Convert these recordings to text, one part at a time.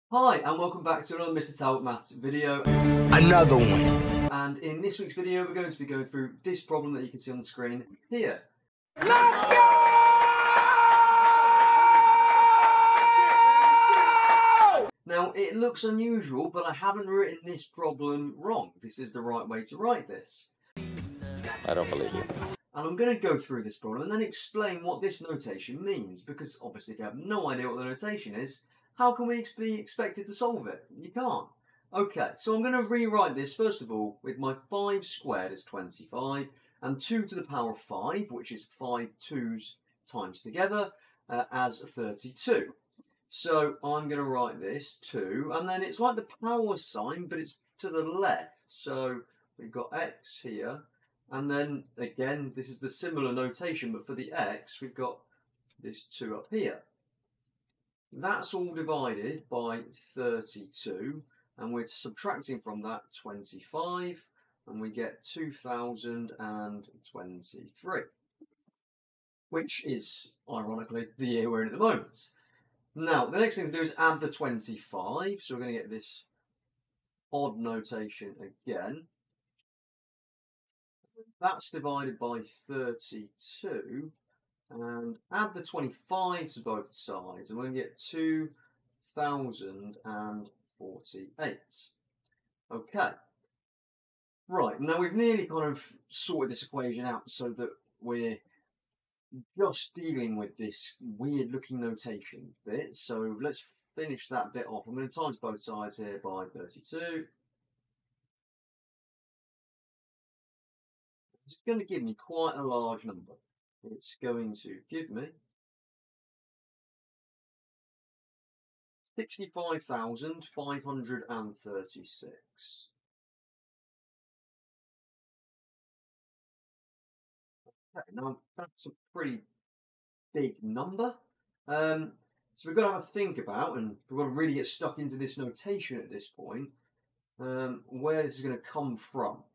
Hi and welcome back to another Mr. Talbot Maths video. Another one. And in this week's video we're going to be going through this problem that you can see on the screen here. Let's go! Now it looks unusual, but I haven't written this problem wrong. This is the right way to write this. I don't believe you. And I'm going to go through this problem and then explain what this notation means, because obviously if you have no idea what the notation is, how can we be expected to solve it? You can't. Okay, so I'm going to rewrite this first of all with my 5 squared as 25 and 2 to the power of 5, which is 5 2's times together, as 32. So I'm going to write this 2, and then it's like the power sign, but it's to the left. So we've got x here, and then again, this is the similar notation, but for the x, we've got this 2 up here. That's all divided by 32, and we're subtracting from that 25, and we get 2023, which is, ironically, the year we're in at the moment. Now, the next thing to do is add the 25, so we're going to get this odd notation again. That's divided by 32, and add the 25 to both sides, and we're going to get 2048. Okay. Right, now we've nearly kind of sorted this equation out so that we're just dealing with this weird looking notation bit. So let's finish that bit off. I'm going to times both sides here by 32. It's going to give me quite a large number. It's going to give me 65,536. Okay, now that's a pretty big number. So we've got to have a think about, and we've got to really get stuck into this notation at this point, where this is going to come from.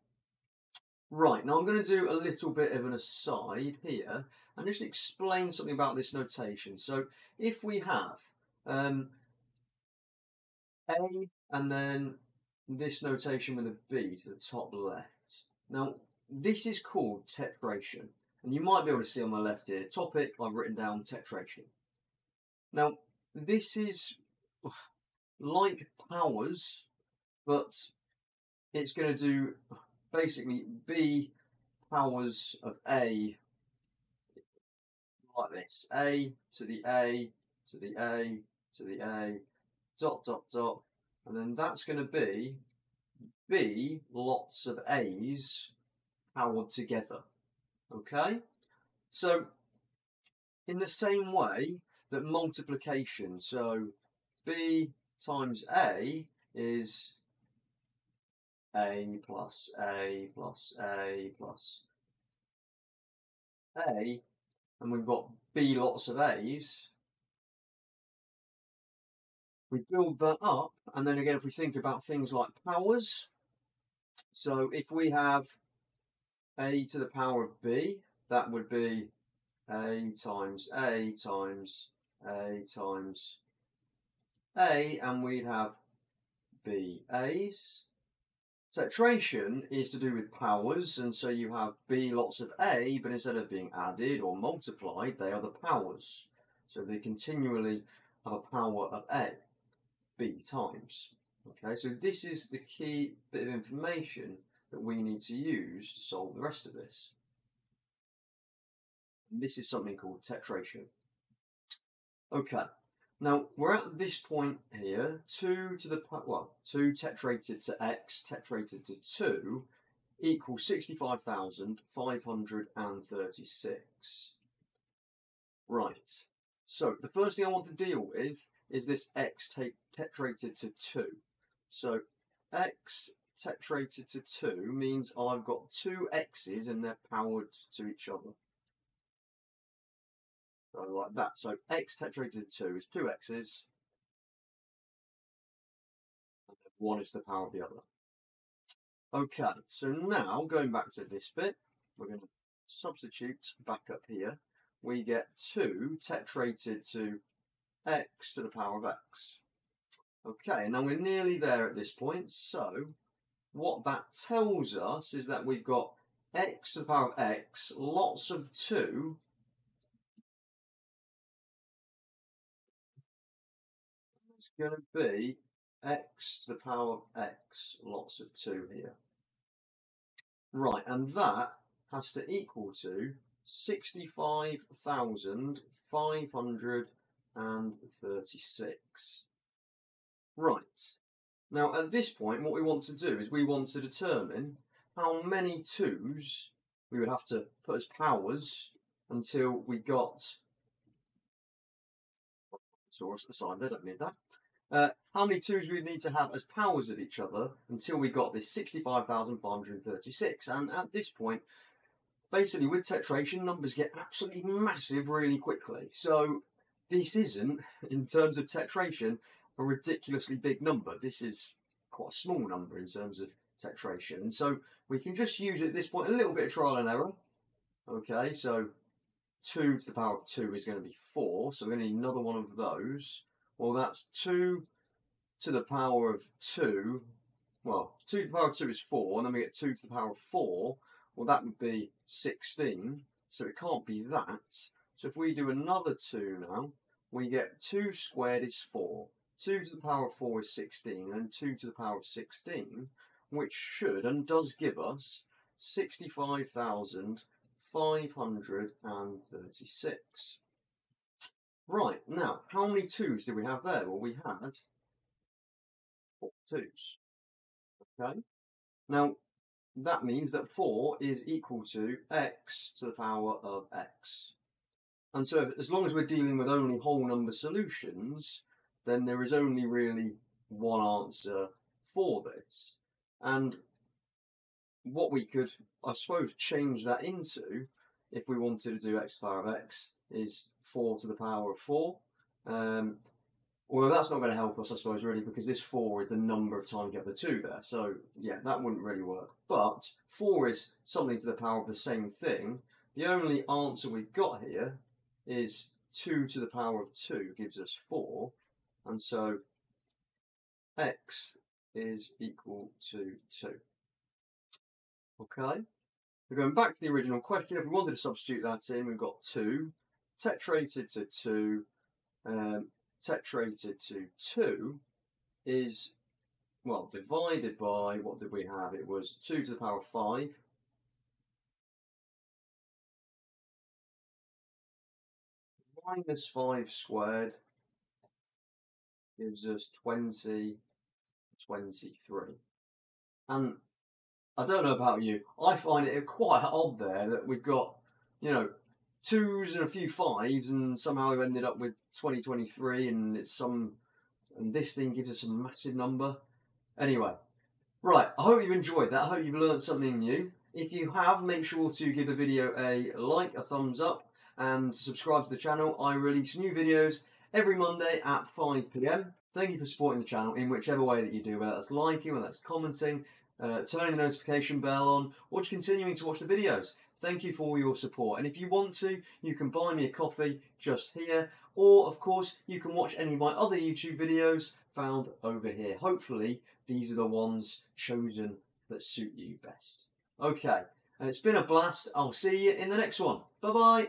Right, now I'm going to do a little bit of an aside here and just explain something about this notation. So if we have A and then this notation with a B to the top left. Now this is called tetration, and you might be able to see on my left here, topic, I've written down tetration. Now this is like powers, but it's going to do basically B powers of A like this. A to the A to the A to the A, dot, dot, dot. And then that's going to be B lots of A's powered together. Okay? So, in the same way that multiplication, so B times A is A plus A plus A plus A, and we've got B lots of A's. We build that up, and then again, if we think about things like powers, so if we have A to the power of B, that would be A times A times A times A, and we'd have B A's. Tetration is to do with powers, and so you have B lots of A, but instead of being added or multiplied, they are the powers. So they continually have a power of A, B times. Okay, so this is the key bit of information that we need to use to solve the rest of this. And this is something called tetration. Okay. Now, we're at this point here, 2 tetrated to x, tetrated to 2, equals 65,536. Right, so the first thing I want to deal with is this x tetrated to 2. So, x tetrated to 2 means I've got 2 x's and they're powered to each other. So like that. So x tetrated to 2 is 2 x's, and then 1 is the power of the other. Okay, so now going back to this bit, we're going to substitute back up here. We get 2 tetrated to x to the power of x. Okay, now we're nearly there at this point, so what that tells us is that we've got x to the power of x, lots of 2, it's going to be x to the power of x, lots of 2 here. Right, and that has to equal to 65,536. Right. Now, at this point, what we want to do is we want to determine how many 2's we would have to put as powers until we got... Saurus at the side, they don't need that. How many 2's we would need to have as powers of each other until we got this 65,536. And at this point, basically with tetration, numbers get absolutely massive really quickly. So this isn't, in terms of tetration, a ridiculously big number. This is quite a small number in terms of tetration. And so we can just use at this point a little bit of trial and error. Okay, so 2 to the power of 2 is going to be 4. So we're going to need another one of those. Well, that's 2 to the power of 2. Well, 2 to the power of 2 is 4, and then we get 2 to the power of 4. Well, that would be 16, so it can't be that. So if we do another 2 now, we get 2 squared is 4. 2 to the power of 4 is 16, and 2 to the power of 16, which should and does give us 65,536. Right, now, how many 2's did we have there? Well, we had 4 2's. Okay, now that means that 4 is equal to x to the power of x. And so as long as we're dealing with only whole number solutions, then there is only really one answer for this. And what we could, I suppose, change that into, if we wanted to do x to the power of x, is 4 to the power of 4. Well, that's not going to help us, I suppose, really, because this 4 is the number of times you have the 2 there. So, yeah, that wouldn't really work. But 4 is something to the power of the same thing. The only answer we've got here is 2 to the power of 2 gives us 4. And so x is equal to 2. Okay? We're going back to the original question. If we wanted to substitute that in, we've got 2 tetrated to 2. Tetrated to 2 is, well, divided by, what did we have? It was 2 to the power of 5. Minus 5 squared gives us 23. And I don't know about you, I find it quite odd there that we've got, you know, 2's and a few 5's, and somehow we've ended up with 2023, and it's and this thing gives us a massive number. Anyway, right, I hope you enjoyed that. I hope you've learned something new. If you have, make sure to give the video a like, a thumbs up, and subscribe to the channel. I release new videos every Monday at 5 PM. Thank you for supporting the channel in whichever way that you do, whether that's liking, whether that's commenting, turning the notification bell on, or just continuing to watch the videos. Thank you for all your support. And if you want to, you can buy me a coffee just here. Or, of course, you can watch any of my other YouTube videos found over here. Hopefully, these are the ones chosen that suit you best. Okay, and it's been a blast. I'll see you in the next one. Bye-bye.